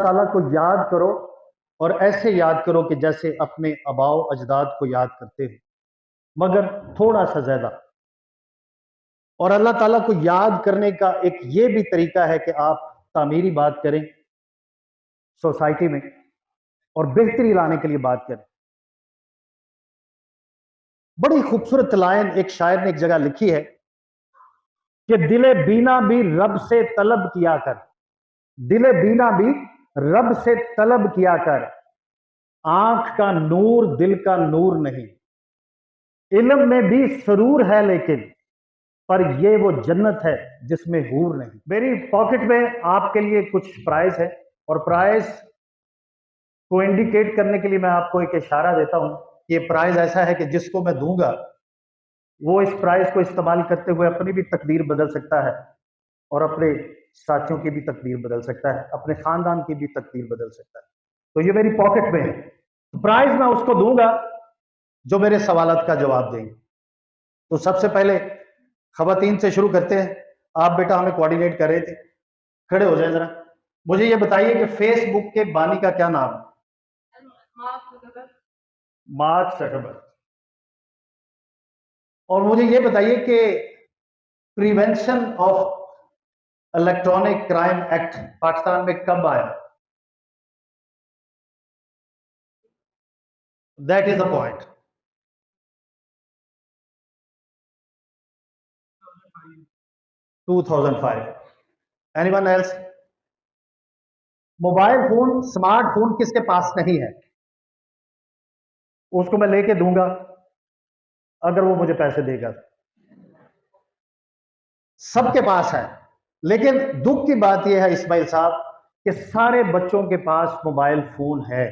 अल्लाह ताला को याद करो और ऐसे याद करो कि जैसे अपने आबाओ अजदाद को याद करते हो, मगर थोड़ा सा ज्यादा। और अल्लाह ताला को याद करने का एक ये भी तरीका है कि आप तामीरी बात करें सोसाइटी में और बेहतरी लाने के लिए बात करें। बड़ी खूबसूरत लाइन एक शायर ने एक जगह लिखी है कि दिले बीना भी रब से तलब किया कर, दिले बीना भी रब से तलब किया कर, आंख का नूर दिल का नूर नहीं, इल्म में भी सरूर है लेकिन पर ये वो जन्नत है जिसमें हूर नहीं। मेरी पॉकेट में आपके लिए कुछ प्राइज है और प्राइज को इंडिकेट करने के लिए मैं आपको एक इशारा देता हूं कि ये प्राइज ऐसा है कि जिसको मैं दूंगा वो इस प्राइज को इस्तेमाल करते हुए अपनी भी तकदीर बदल सकता है और अपने साथियों की भी तकदीर बदल सकता है, अपने खानदान की भी तकदीर बदल सकता है। तो ये मेरी पॉकेट में है, प्राइज मैं उसको दूंगा जो मेरे सवालात का जवाब देंगे। तो सबसे पहले खवातीन से शुरू करते हैं। आप बेटा हमें कोऑर्डिनेट कर रहे थे, खड़े हो जाए जरा। मुझे ये बताइए कि फेसबुक के बानी का क्या नाम है? Mark Zuckerberg. और मुझे ये बताइए कि prevention of electronic crime act Pakistan में कब आया? That is the point. 2005। Anyone else? Mobile phone, smartphone किसके पास नहीं है? उसको मैं लेके दूंगा अगर वो मुझे पैसे देगा। सबके पास है, लेकिन दुख की बात यह है इस्माइल साहब कि सारे बच्चों के पास मोबाइल फोन है,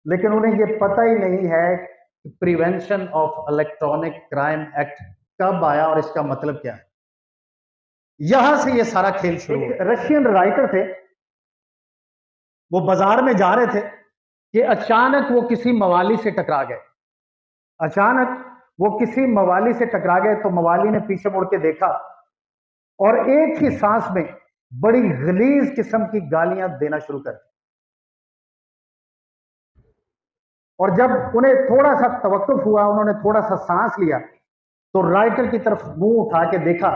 लेकिन उन्हें यह पता ही नहीं है कि prevention of electronic crime act कब आया और इसका मतलब क्या है। यहां से यह सारा खेल शुरू हुआ। रशियन राइटर थे, वो बाजार में जा रहे थे कि अचानक वो किसी मवाली से टकरा गए। अचानक वो किसी मवाली से टकरा गए तो मवाली ने पीछे मुड़ के देखा और एक ही सांस में बड़ी गलीज किस्म की गालियां देना शुरू कर दी। और जब उन्हें थोड़ा सा तवक्कुफ हुआ, उन्होंने थोड़ा सा सांस लिया, तो राइटर की तरफ मुंह उठा के देखा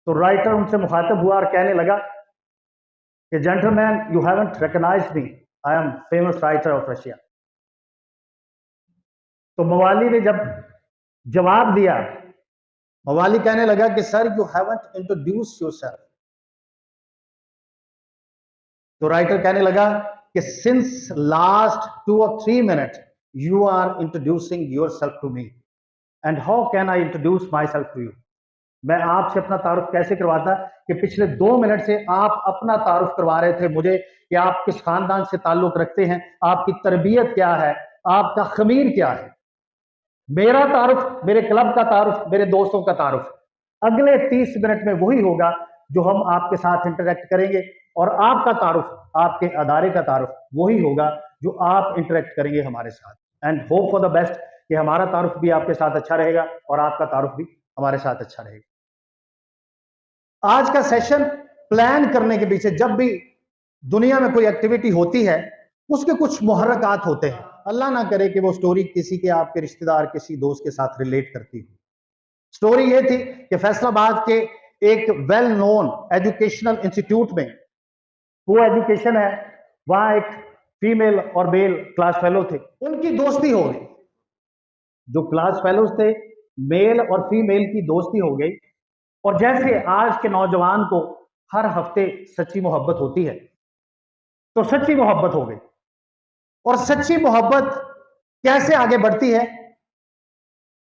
तो राइटर उनसे मुखातिब हुआ और कहने लगा कि gentleman, you haven't recognised me, I am famous writer of Russia. तो मवाली ने जब जवाब दिया, मवाली कहने लगा कि sir you haven't introduce yourself. तो राइटर कहने लगा कि since last 2 or 3 minute you are introducing yourself to me and how can I introduce my self to you. मैं आपसे अपना तारुफ कैसे करवाता कि पिछले 2 मिनट से आप अपना तारुफ करवा रहे थे मुझे कि आप किस खानदान से ताल्लुक रखते हैं, आपकी तरबियत क्या है, आपका खमीर क्या है। मेरा तारुफ, मेरे क्लब का तारुफ, मेरे दोस्तों का तारुफ अगले 30 मिनट में वही होगा जो हम आपके साथ इंटरेक्ट करेंगे, और आपका तारुफ, आपके अदारे का तारुफ वही होगा जो आप इंटरेक्ट करेंगे हमारे साथ। And hope for the best कि हमारा तारुफ भी आपके साथ अच्छा रहेगा और आपका तारुफ भी हमारे साथ अच्छा रहेगा। आज का सेशन प्लान करने के पीछे, जब भी दुनिया में कोई एक्टिविटी होती है उसके कुछ मुहर्रकात होते हैं। अल्लाह ना करे कि वो स्टोरी किसी के, आपके रिश्तेदार, किसी दोस्त के साथ रिलेट करती हो। स्टोरी ये थी कि फैसलाबाद के एक वेल नोन एजुकेशनल इंस्टीट्यूट में, वो एजुकेशन है, वहां एक फीमेल और मेल क्लास फेलो थे, उनकी दोस्ती हो गई। जो क्लास फेलोज थे, मेल और फीमेल की दोस्ती हो गई। और जैसे आज के नौजवान को हर हफ्ते सच्ची मोहब्बत होती है, तो सच्ची मोहब्बत हो गई। और सच्ची मोहब्बत कैसे आगे बढ़ती है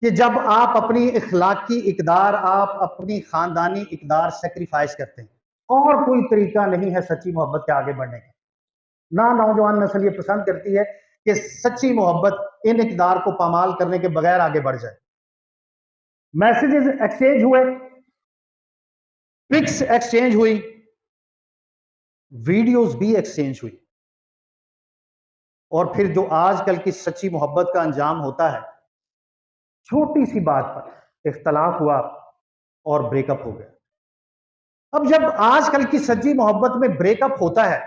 कि जब आप अपनी इखलाकी इकदार, आप अपनी खानदानी इकदार सेक्रीफाइस करते हैं। और कोई तरीका नहीं है सच्ची मोहब्बत के आगे बढ़ने का। ना नौजवान नस्ल ये पसंद करती है कि सच्ची मोहब्बत इन इकदार को पामाल करने के बगैर आगे बढ़ जाए। मैसेजेस एक्सचेंज हुए, पिक्स एक्सचेंज हुई, वीडियोस भी एक्सचेंज हुई, और फिर जो आजकल की सच्ची मोहब्बत का अंजाम होता है, छोटी सी बात पर इख्तलाफ हुआ और ब्रेकअप हो गया। अब जब आजकल की सच्ची मोहब्बत में ब्रेकअप होता है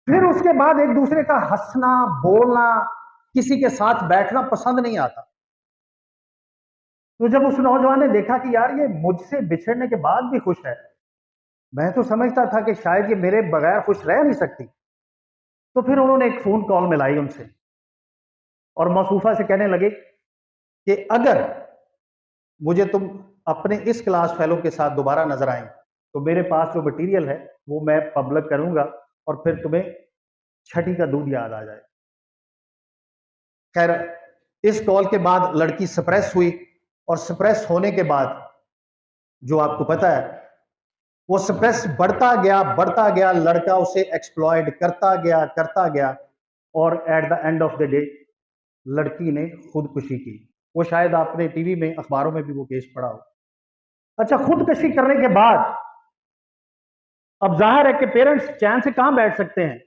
फिर उसके बाद एक दूसरे का हंसना, बोलना, किसी के साथ बैठना पसंद नहीं आता। तो जब उस नौजवान ने देखा कि यार ये मुझसे बिछड़ने के बाद भी खुश है, मैं तो समझता था कि शायद ये मेरे बगैर खुश रह नहीं सकती। तो फिर उन्होंने एक फोन कॉल मिलाई उनसे और मौसूफा से कहने लगे कि अगर मुझे तुम अपने इस क्लास फेलो के साथ दोबारा नजर आए तो मेरे पास जो मटेरियल है वो मैं पब्लिक करूंगा और फिर तुम्हें छठी का दूध याद आ जाए। खैर, इस कॉल के बाद लड़की सप्रेस हुई और सप्रेस होने के बाद जो आपको पता है वो सप्रेस बढ़ता गया, लड़का उसे एक्सप्लॉयड करता गया और at the end of the day लड़की ने खुदकुशी की। वो शायद आपने टीवी में, अखबारों में भी वो केस पढ़ा हो। अच्छा, खुदकुशी करने के बाद अब जाहिर है कि पेरेंट्स चैन से कहां बैठ सकते हैं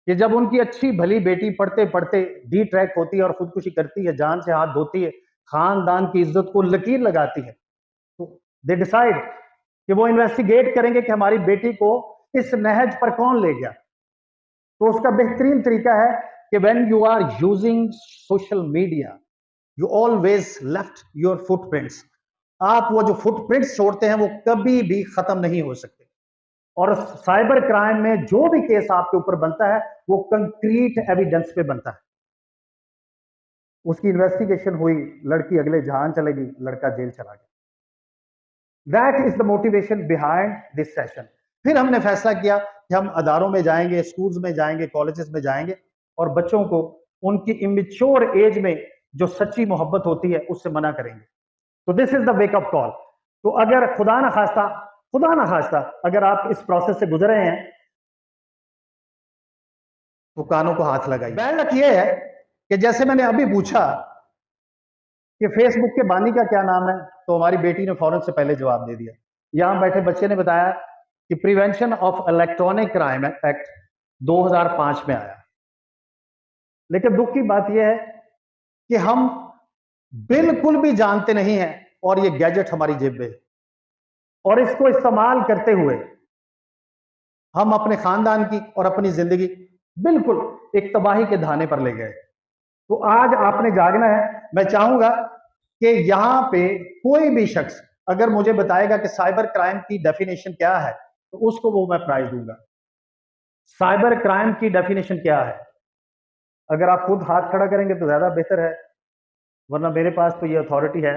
कि जब उनकी अच्छी भली बेटी पढ़ते पढ़ते डी ट्रैक होती है और खुदकुशी करती है, जान से हाथ धोती है, खानदान की इज्जत को लकीर लगाती है, तो दे डिसाइड कि वो इन्वेस्टिगेट करेंगे कि हमारी बेटी को इस नहज पर कौन ले गया। तो उसका बेहतरीन तरीका है कि when you are using social media you always left your footprints. आप वो जो फुटप्रिंट्स छोड़ते हैं वो कभी भी खत्म नहीं हो सकते। और साइबर क्राइम में जो भी केस आपके ऊपर बनता है वो कंक्रीट एविडेंस पे बनता है। उसकी इन्वेस्टिगेशन हुई, लड़की अगले जहान चलेगी, लड़का जेल चला गया। That is the motivation behind this session. फिर हमने फैसला किया कि हम अदारों में जाएंगे, स्कूल्स में जाएंगे, कॉलेजेस में जाएंगे और बच्चों को उनकी इमेच्योर एज में जो सच्ची मोहब्बत होती है उससे मना करेंगे। तो this is the wake up call. तो अगर खुदा ना खास्ता अगर आप इस प्रोसेस से गुजरे हैं तो कानों को हाथ लगाइए। बैड यह है कि जैसे मैंने अभी पूछा कि फेसबुक के बानी का क्या नाम है, तो हमारी बेटी ने फौरन से पहले जवाब दे दिया। यहां बैठे बच्चे ने बताया कि prevention of electronic crime act 2005 में आया। लेकिन दुख की बात यह है कि हम बिल्कुल भी जानते नहीं हैं और ये गैजेट हमारी जेब में है और इसको इस्तेमाल करते हुए हम अपने खानदान की और अपनी जिंदगी बिल्कुल एक तबाही के धाने पर ले गए। तो आज आपने जागना है। मैं चाहूंगा कि यहां पे कोई भी शख्स अगर मुझे बताएगा कि साइबर क्राइम की डेफिनेशन क्या है तो उसको वो मैं प्राइज दूंगा। साइबर क्राइम की डेफिनेशन क्या है? अगर आप खुद हाथ खड़ा करेंगे तो ज्यादा बेहतर है, वरना मेरे पास तो ये अथॉरिटी है।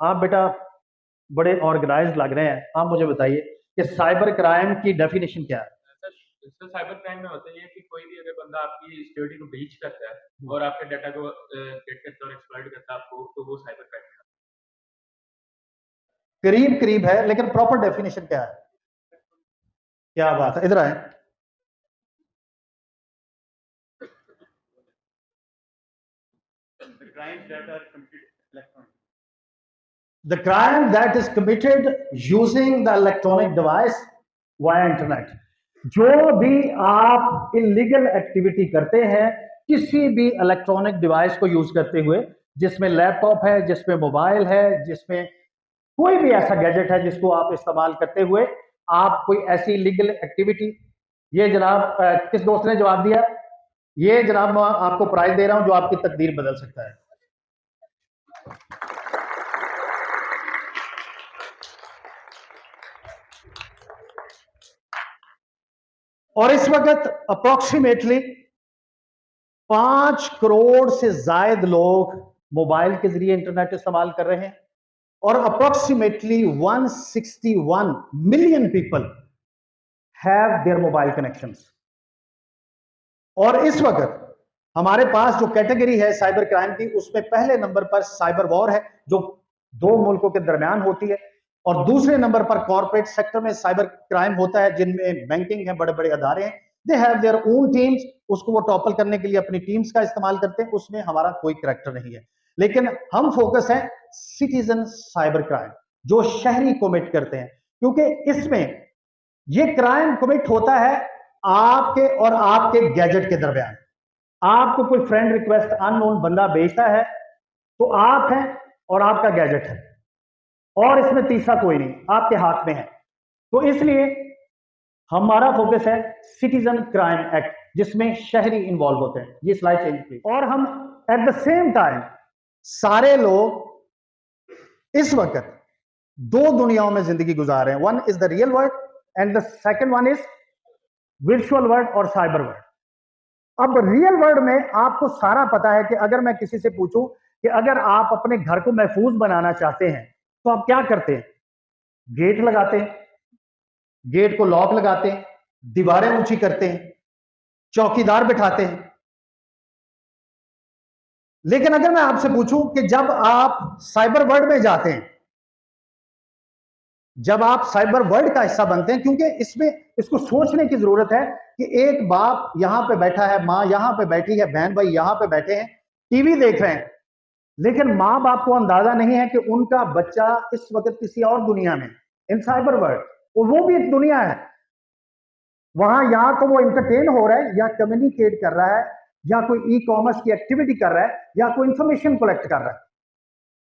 आप बेटा बड़े ऑर्गेनाइज्ड लग रहे हैं, आप मुझे बताइए कि साइबर क्राइम की डेफिनेशन क्या है? सर साइबर क्राइम में होता है कि कोई भी अगर बंदा आपकी सिक्योरिटी को ब्रीच करता है और आपके डाटा को गेट करता है और एक्सप्लॉइट करता है आपको, तो वो साइबर क्राइम है। करीब करीब है, लेकिन प्रॉपर डेफिनेशन क्या है? क्या बात है, इधर आए। The crimes that are committed electronically. The crime that is committed using the electronic device via internet। जो भी आप इलीगल एक्टिविटी करते हैं किसी भी इलेक्ट्रॉनिक डिवाइस को यूज करते हुए, जिसमें लैपटॉप है, जिसमें मोबाइल है, जिसमें कोई भी ऐसा गैजेट है जिसको आप इस्तेमाल करते हुए आप कोई ऐसी इलीगल एक्टिविटी। ये जनाब किस दोस्त ने जवाब दिया? ये जनाब मैं आपको प्राइज दे रहा हूं जो आपकी तकदीर बदल सकता है। और इस वक्त अप्रोक्सीमेटली 5 करोड़ से जायद लोग मोबाइल के जरिए इंटरनेट इस्तेमाल कर रहे हैं और approximately 161 million people have their mobile connections. और इस वक्त हमारे पास जो कैटेगरी है साइबर क्राइम की, उसमें पहले नंबर पर साइबर वॉर है जो दो मुल्कों के दरमियान होती है और दूसरे नंबर पर कॉर्पोरेट सेक्टर में साइबर क्राइम होता है जिनमें बैंकिंग है, बड़े बड़े अदारे हैं, they have their own teams, उसको वो टॉपल करने के लिए अपनी टीम्स का इस्तेमाल करते हैं। उसमें हमारा कोई करैक्टर नहीं है, लेकिन हम फोकस है सिटीजन साइबर क्राइम जो शहरी कमिट करते हैं, क्योंकि इसमें ये क्राइम कमिट होता है आपके और आपके गैजेट के दरमियान। आपको कोई फ्रेंड रिक्वेस्ट अननोन बंदा भेजता है तो आप हैं और आपका गैजेट है और इसमें तीसरा कोई नहीं, आपके हाथ में है। तो इसलिए हमारा फोकस है सिटीजन क्राइम एक्ट जिसमें शहरी इन्वॉल्व होते हैं। ये स्लाइड चेंज प्लीज। और हम एट द सेम टाइम सारे लोग इस वक्त दो दुनियाओं में जिंदगी गुजार रहे हैं। One is the real world and the second one is virtual world और साइबर वर्ल्ड। अब रियल वर्ल्ड में आपको सारा पता है कि अगर मैं किसी से पूछूं कि अगर आप अपने घर को महफूज बनाना चाहते हैं तो आप क्या करते हैं? गेट लगाते हैं, गेट को लॉक लगाते हैं, दीवारें ऊंची करते हैं, चौकीदार बिठाते हैं। लेकिन अगर मैं आपसे पूछूं कि जब आप साइबर वर्ल्ड में जाते हैं, जब आप साइबर वर्ल्ड का हिस्सा बनते हैं, क्योंकि इसमें इसको सोचने की जरूरत है कि एक बाप यहां पे बैठा है, मां यहां पे बैठी है, बहन भाई यहां पे बैठे हैं, टीवी देख रहे हैं, लेकिन मां बाप को अंदाजा नहीं है कि उनका बच्चा इस वक्त किसी और दुनिया में, इन साइबर वर्ल्ड, और वो भी एक दुनिया है। वहां या तो वो इंटरटेन हो रहा है, या कम्युनिकेट कर रहा है, या कोई ई कॉमर्स की एक्टिविटी कर रहा है, या कोई इंफॉर्मेशन कलेक्ट कर रहा है।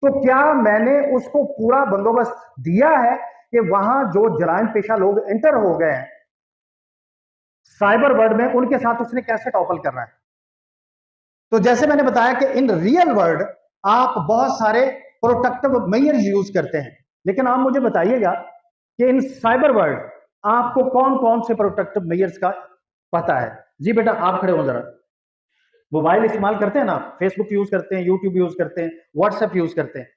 तो क्या मैंने उसको पूरा बंदोबस्त दिया है कि वहां जो जराइम पेशा लोग एंटर हो गए हैं साइबर वर्ल्ड में, उनके साथ उसने कैसे टॉपल करना है? तो जैसे मैंने बताया कि इन रियल वर्ल्ड आप बहुत सारे प्रोटेक्टिव मेजर यूज करते हैं, लेकिन आप मुझे बताइएगा कि इन साइबर वर्ल्ड आपको कौन कौन से प्रोटेक्टिव मेजर्स का पता है? जी बेटा आप खड़े हो जरा। मोबाइल इस्तेमाल करते हैं ना, फेसबुक यूज करते हैं, यूट्यूब यूज करते हैं, व्हाट्सएप यूज करते हैं।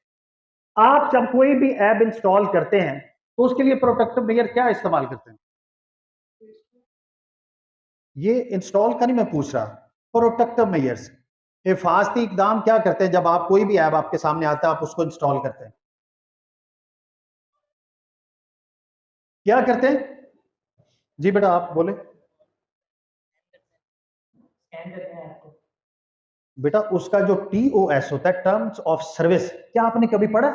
आप जब कोई भी ऐप इंस्टॉल करते हैं तो उसके लिए प्रोटेक्टिव मेजर क्या इस्तेमाल करते हैं? ये इंस्टॉल का नहीं मैं पूछ रहा, प्रोटेक्टिव मेजर्स, हिफाजती इकदाम क्या करते हैं जब आप कोई भी ऐप आपके सामने आता है आप उसको इंस्टॉल करते हैं? क्या करते हैं? जी बेटा आप बोले। बेटा उसका जो TOS होता है, टर्म्स ऑफ सर्विस, क्या आपने कभी पढ़ा?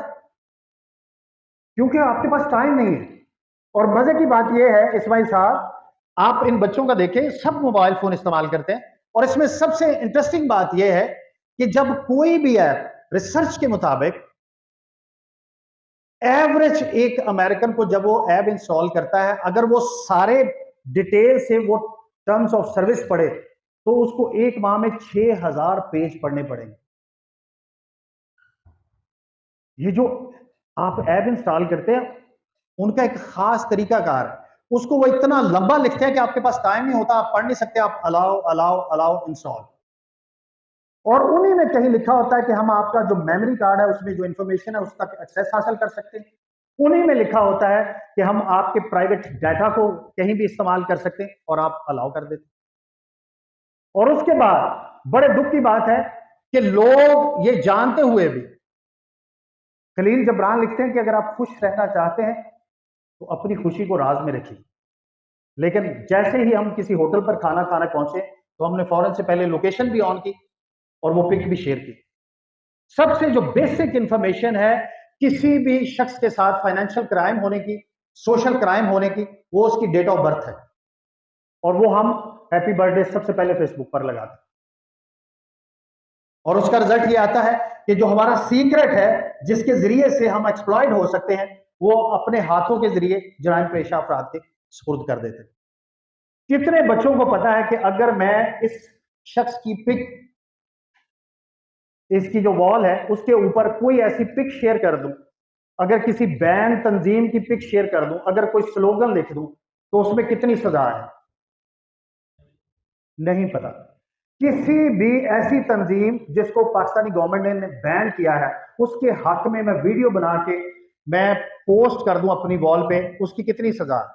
क्योंकि आपके पास टाइम नहीं है। और मजे की बात यह है इस्माइल साहब, आप इन बच्चों का देखें, सब मोबाइल फोन इस्तेमाल करते हैं, और इसमें सबसे इंटरेस्टिंग बात यह है कि जब कोई भी ऐप, रिसर्च के मुताबिक एवरेज एक अमेरिकन को जब वो ऐप इंस्टॉल करता है, अगर वो सारे डिटेल से वो टर्म्स ऑफ सर्विस पढ़े तो उसको एक माह में 6000 पेज पढ़ने पड़ेंगे। ये जो आप ऐप इंस्टॉल करते हैं उनका एक खास तरीका कार है, उसको वो इतना लंबा लिखते हैं कि आपके पास टाइम नहीं होता, आप पढ़ नहीं सकते, आप अलाउ अलाउ अलाउ इंस्टॉल। और उन्हीं में कहीं लिखा होता है कि हम आपका जो मेमोरी कार्ड है उसमें जो इंफॉर्मेशन है उस तक एक्सेस हासिल कर सकते हैं। उन्हीं में लिखा होता है कि हम आपके प्राइवेट डाटा को कहीं भी इस्तेमाल कर सकते हैं, और आप अलाउ कर देते हैं। और उसके बाद बड़े दुख की बात है कि लोग ये जानते हुए भी, खलील जबरान लिखते हैं कि अगर आप खुश रहना चाहते हैं तो अपनी खुशी को राज में रखिए। लेकिन जैसे ही हम किसी होटल पर खाना खाने पहुंचे तो हमने फौरन से पहले लोकेशन भी ऑन की और वो पिक भी शेयर की। सबसे जो बेसिक इंफॉर्मेशन है किसी भी शख्स के साथ फाइनेंशियल क्राइम होने की, सोशल क्राइम होने की, वो उसकी डेट ऑफ बर्थ है, और वो हम हैप्पी बर्थडे सबसे पहले फेसबुक पर लगाते हैं। और उसका रिजल्ट ये आता है कि जो हमारा सीक्रेट है जिसके जरिए से हम एक्सप्लॉइट हो सकते हैं, वो अपने हाथों के जरिए जराइम पेशा अफराद के सुपुर्द कर देते हैं। कितने बच्चों को पता है कि अगर मैं इस शख्स की पिक, इसकी जो वॉल है उसके ऊपर कोई ऐसी पिक शेयर कर दूं, अगर किसी बैंड तंजीम की पिक शेयर कर दूं, अगर कोई स्लोगन लिख दूं, तो उसमें कितनी सजा है? नहीं पता। किसी भी ऐसी तंजीम जिसको पाकिस्तानी गवर्नमेंट ने बैन किया है उसके हक में मैं वीडियो बना के मैं पोस्ट कर दूं अपनी वॉल पे, उसकी कितनी सजा है?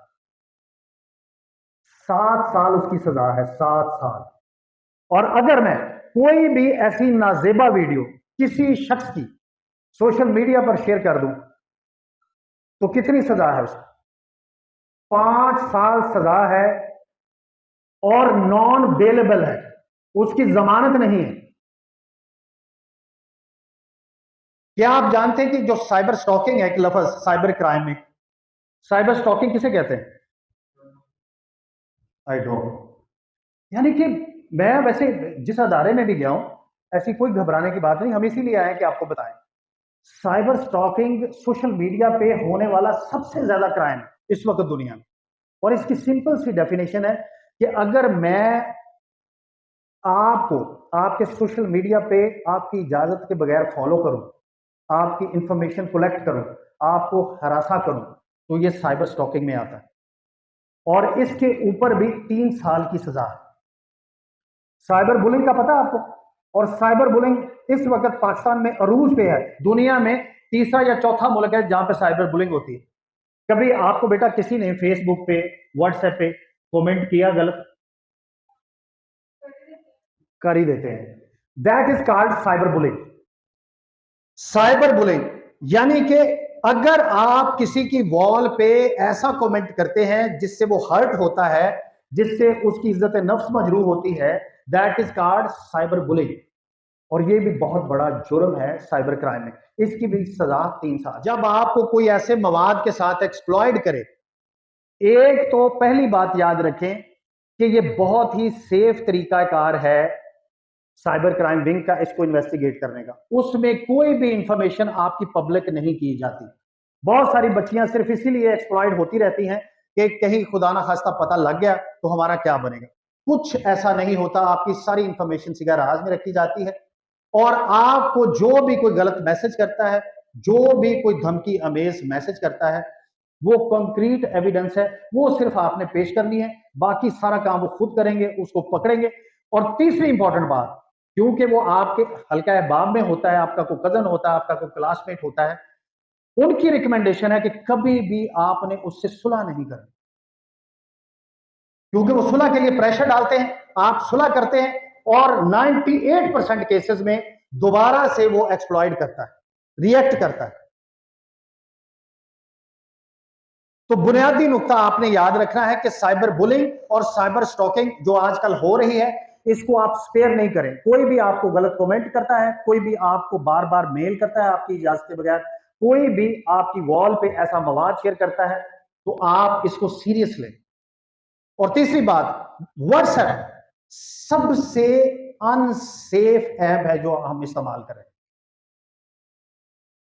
7 साल उसकी सजा है, 7 साल। और अगर मैं कोई भी ऐसी नाजेबा वीडियो किसी शख्स की सोशल मीडिया पर शेयर कर दूं तो कितनी सजा है उसकी? 5 साल सजा है, और नॉन बेलेबल है, उसकी जमानत नहीं है। क्या आप जानते हैं कि जो साइबर स्टॉकिंग है, एक लफ्ज साइबर क्राइम में, साइबर स्टॉकिंग किसे कहते हैं? I don't. यानी कि मैं वैसे जिस अदारे में भी गया हूं ऐसी कोई घबराने की बात नहीं, हम इसीलिए आए कि आपको बताएं। साइबर स्टॉकिंग सोशल मीडिया पे होने वाला सबसे ज्यादा क्राइम इस वक्त दुनिया में, और इसकी सिंपल सी डेफिनेशन है कि अगर मैं आपको आपके सोशल मीडिया पे आपकी इजाजत के बगैर फॉलो करूं, आपकी इंफॉर्मेशन कलेक्ट करूं, आपको हरासा करूं, तो ये साइबर स्टॉकिंग में आता है और इसके ऊपर भी 3 साल की सजा है। साइबर बुलिंग का पता है आपको? और साइबर बुलिंग इस वक्त पाकिस्तान में अरूज पे है, दुनिया में तीसरा या चौथा मुल्क है जहां पे साइबर बुलिंग होती है। कभी आपको बेटा किसी ने फेसबुक पे, व्हाट्सएप पे कमेंट किया गलत? कर ही देते हैं। That is called cyber bullying. Cyber bullying यानी कि अगर आप किसी की वॉल पे ऐसा कमेंट करते हैं जिससे वो हर्ट होता है, जिससे उसकी इज्जत नफ्स मजरूह होती है, that is called cyber bullying. और ये भी बहुत बड़ा जुर्म है साइबर क्राइम में, इसकी भी सजा 3 साल। जब आपको कोई ऐसे मवाद के साथ एक्सप्लॉयड करे, एक तो पहली बात याद रखें कि ये बहुत ही सेफ तरीकाकार है साइबर क्राइम विंग का इसको इन्वेस्टिगेट करने का। उसमें कोई भी इंफॉर्मेशन आपकी पब्लिक नहीं की जाती। बहुत सारी बच्चियां सिर्फ इसीलिए एक्सप्लॉयड होती रहती हैं कि कहीं खुदा ना खास्ता पता लग गया तो हमारा क्या बनेगा। कुछ ऐसा नहीं होता, आपकी सारी इंफॉर्मेशन सिगा राज में रखी जाती है और आपको जो भी कोई गलत मैसेज करता है, जो भी कोई धमकी अमेज मैसेज करता है, वो कंक्रीट एविडेंस है, वो सिर्फ आपने पेश करनी है, बाकी सारा काम वो खुद करेंगे, उसको पकड़ेंगे। और तीसरी इंपॉर्टेंट बात, क्योंकि वो आपके हल्का अहबाब में होता है, आपका कोई कजन होता है, आपका कोई क्लासमेट होता है, उनकी रिकमेंडेशन है कि कभी भी आपने उससे सुलह नहीं करनी, क्योंकि वो सुलह के लिए प्रेशर डालते हैं, आप सुलह करते हैं और 98% केसेस में दोबारा से वो एक्सप्लॉइड करता है, रिएक्ट करता है। तो बुनियादी नुकता आपने याद रखना है कि साइबर बुलिंग और साइबर स्टॉकिंग जो आजकल हो रही है, इसको आप स्पेयर नहीं करें। कोई भी आपको गलत कमेंट करता है, कोई भी आपको बार बार मेल करता है आपकी इजाजत के बगैर, कोई भी आपकी वॉल पे ऐसा मवाद शेयर करता है, तो आप इसको सीरियस लें। और तीसरी बात, व्हाट्सएप सबसे अनसेफ ऐप है जो हम इस्तेमाल करें।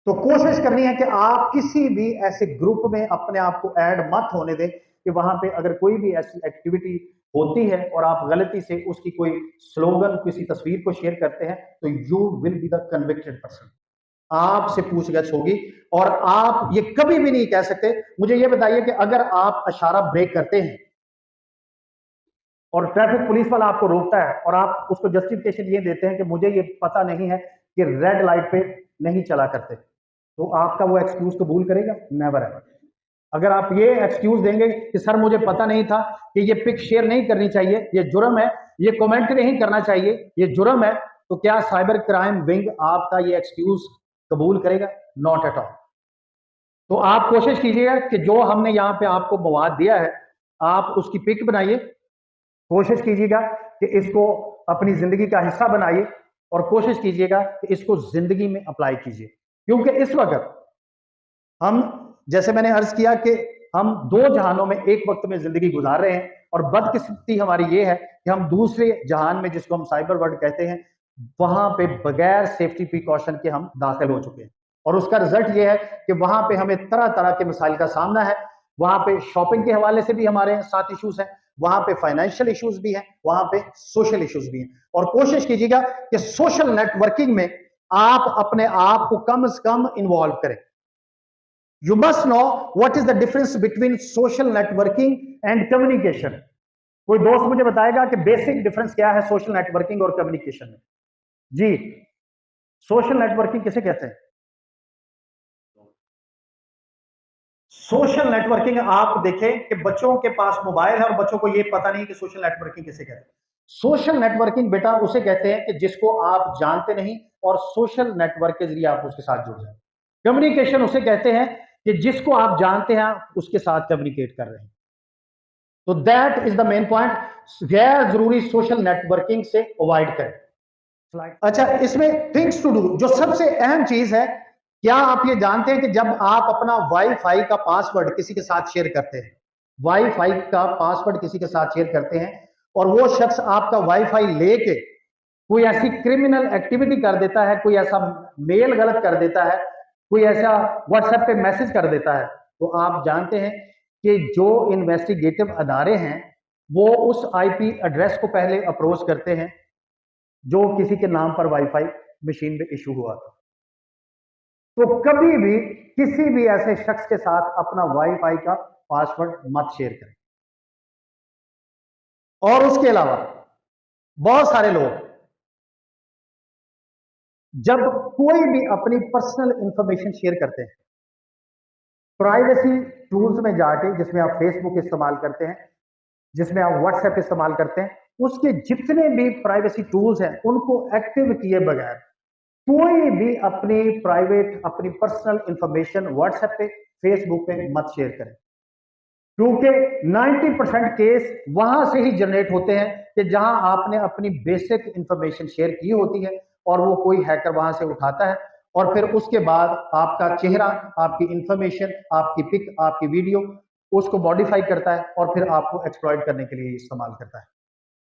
तो कोशिश करनी है कि आप किसी भी ऐसे ग्रुप में अपने आप को ऐड मत होने दें कि वहां पे अगर कोई भी ऐसी एक्टिविटी होती है और आप गलती से उसकी कोई स्लोगन, किसी तस्वीर को शेयर करते हैं, तो you will be the convicted person. आपसे पूछगछ होगी और आप ये कभी भी नहीं कह सकते। मुझे ये बताइए कि अगर आप इशारा ब्रेक करते हैं और ट्रैफिक पुलिस वाला आपको रोकता है और आप उसको जस्टिफिकेशन ये देते हैं कि मुझे ये पता नहीं है कि रेड लाइट पे नहीं चला करते, तो आपका वो एक्सक्यूज कबूल करेगा? नेवर है। अगर आप ये एक्सक्यूज देंगे कि सर मुझे पता नहीं था कि ये पिक शेयर नहीं करनी चाहिए, ये जुर्म है, ये कमेंट नहीं करना चाहिए, ये जुर्म है, तो क्या साइबर क्राइम विंग आपका ये एक्सक्यूज कबूल करेगा? Not at all. तो आप कोशिश कीजिएगा कि जो हमने यहाँ पे आपको मवाद दिया है, आप उसकी पिक बनाइए, कोशिश कीजिएगा कि इसको अपनी जिंदगी का हिस्सा बनाइए और कोशिश कीजिएगा कि इसको जिंदगी में अप्लाई कीजिए। क्योंकि इस वक्त हम, जैसे मैंने अर्ज किया कि हम दो जहानों में एक वक्त में जिंदगी गुजार रहे हैं और बदकिस्मती हमारी ये है कि हम दूसरे जहान में, जिसको हम साइबर वर्ल्ड कहते हैं, वहां पे बगैर सेफ्टी प्रिकॉशन के हम दाखिल हो चुके हैं। और उसका रिजल्ट ये है कि वहां पे हमें तरह तरह के मसाइल का सामना है। वहां पे शॉपिंग के हवाले से भी हमारे साथ इश्यूज हैं, वहां पे फाइनेंशियल इश्यूज भी हैं, वहां पे सोशल इश्यूज भी हैं। और कोशिश कीजिएगा कि सोशल नेटवर्किंग में आप अपने आप को कम से कम इन्वॉल्व करें। You must know what is the difference between social networking and communication. कोई दोस्त मुझे बताएगा कि बेसिक डिफरेंस क्या है सोशल नेटवर्किंग और कम्युनिकेशन में? जी, सोशल नेटवर्किंग किसे कहते हैं? सोशल नेटवर्किंग आप देखें कि बच्चों के पास मोबाइल है और बच्चों को यह पता नहीं कि सोशल नेटवर्किंग किसे कहते हैं। सोशल नेटवर्किंग बेटा उसे कहते हैं कि जिसको आप जानते नहीं और सोशल नेटवर्क के जरिए आप उसके साथ जुड़ जाए। कम्युनिकेशन उसे कहते हैं कि जिसको आप जानते हैं उसके साथ कम्युनिकेट कर रहे हैं। तो that is the main point. गैर जरूरी सोशल नेटवर्किंग से अवॉइड करें। अच्छा, इसमें थिंग्स टू डू जो सबसे अहम चीज है, क्या आप ये जानते हैं कि जब आप अपना वाईफाई का पासवर्ड किसी के साथ शेयर करते हैं, वाईफाई का पासवर्ड किसी के साथ शेयर करते हैं और वो शख्स आपका वाईफाई लेके कोई ऐसी क्रिमिनल एक्टिविटी कर देता है, कोई ऐसा मेल गलत कर देता है, कोई ऐसा व्हाट्सएप पे मैसेज कर देता है, तो आप जानते हैं कि जो इन्वेस्टिगेटिव अदारे हैं वो उस आईपी एड्रेस को पहले अप्रोच करते हैं जो किसी के नाम पर वाईफाई मशीन में इशू हुआ था। तो कभी भी किसी भी ऐसे शख्स के साथ अपना वाईफाई का पासवर्ड मत शेयर करें। और उसके अलावा बहुत सारे लोग जब कोई भी अपनी पर्सनल इंफॉर्मेशन शेयर करते हैं, प्राइवेसी टूल्स में जाके, जिसमें आप फेसबुक इस्तेमाल करते हैं, जिसमें आप व्हाट्सएप इस्तेमाल करते हैं, उसके जितने भी प्राइवेसी टूल्स हैं उनको एक्टिव किए बगैर कोई भी अपनी प्राइवेट, अपनी पर्सनल इंफॉर्मेशन व्हाट्सएप पे, फेसबुक पे मत शेयर करें, क्योंकि 90% केस वहां से ही जनरेट होते हैं कि जहां आपने अपनी बेसिक इंफॉर्मेशन शेयर की होती है और वो कोई हैकर वहां से उठाता है और फिर उसके बाद आपका चेहरा, आपकी इंफॉर्मेशन, आपकी पिक, आपकी वीडियो उसको मॉडिफाई करता है और फिर आपको एक्सप्लॉइट करने के लिए इस्तेमाल करता है।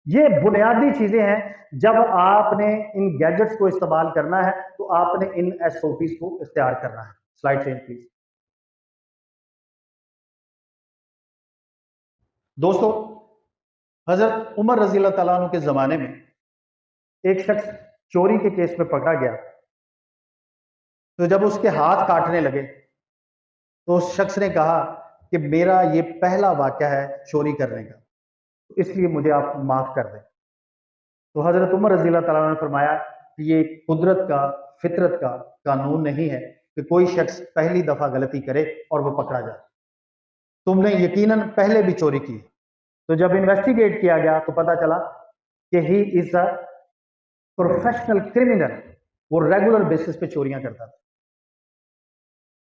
ये बुनियादी चीजें हैं। जब आपने इन गैजेट्स को इस्तेमाल करना है तो आपने इन एसओपीज को इख्तियार करना है। Slide change please. दोस्तों, हजरत उमर रजी अल्लाह तआला अन्हु के जमाने में एक शख्स चोरी के केस में पकड़ा गया, तो जब उसके हाथ काटने लगे तो उस शख्स ने कहा कि मेरा ये पहला वाक़या है चोरी करने का, तो इसलिए मुझे आप माफ कर दें। तो हजरत उमर रजी अल्लाह तआला अन्हु ने फरमाया कि ये कुदरत का, फितरत का कानून नहीं है कि कोई शख्स पहली दफा गलती करे और वो पकड़ा जाए। तुमने यकीनन पहले भी चोरी की। तो जब इन्वेस्टिगेट किया गया तो पता चला कि he is a professional criminal, वो रेगुलर बेसिस पे चोरियां करता था।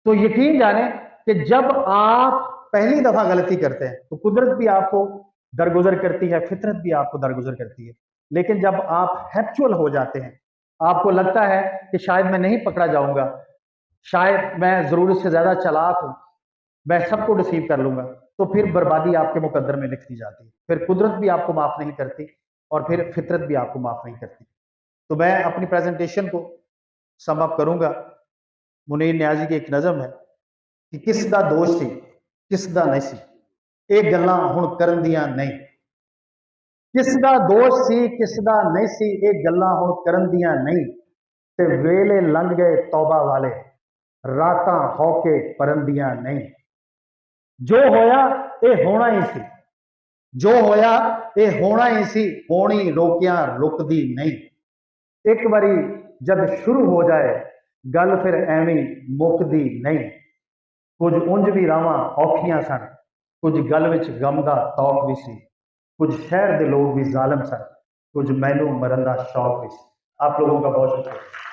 तो यकीन जाने कि जब आप पहली दफा गलती करते हैं तो कुदरत भी आपको दरगुजर करती है, फितरत भी आपको दरगुजर करती है। लेकिन जब आप हैप्चुअल हो जाते हैं, आपको लगता है कि शायद मैं नहीं पकड़ा जाऊंगा, शायद मैं जरूरत से ज्यादा चालाक हूं, मैं सबको डिसीव कर लूंगा, तो फिर बर्बादी आपके मुकद्दर में लिख दी जाती है। फिर कुदरत भी आपको माफ नहीं करती और फिर फितरत भी आपको माफ नहीं करती। तो मैं अपनी प्रेजेंटेशन को सम अप करूंगा। मुनीर न्याजी की एक नज़म है कि किस दा दोष सी किस दा नहीं सी, ਇਹ ਗੱਲਾਂ ਹੁਣ ਕਰਨ ਦੀਆਂ ਨਹੀਂ। किस दा दोष सी किस दा नहीं सी, ਇਹ ਗੱਲਾਂ ਹੁਣ ਕਰਨ ਦੀਆਂ ਨਹੀਂ। ਤੇ ਵੇਲੇ ਲੰਘ ਗਏ ਤੌਬਾ ਵਾਲੇ, ਰਾਤਾਂ ਹੌਕੇ ਪਰਨ ਦੀਆਂ ਨਹੀਂ। जो होया ये होना ही सी, जो होया ये होना ही सी, होनी रोकिया रुकदी नहीं। एक बारी जब शुरू हो जाए गल फिर एवं मुकदी नहीं। कुछ उंज भी रावां औखियां सन, कुछ गल विच गम दा तौक भी सी, कुछ शहर दे लोग भी जालिम सन, कुछ मैनू मरन दा शौक भी सी। आप लोगों का बहुत शुक्रिया।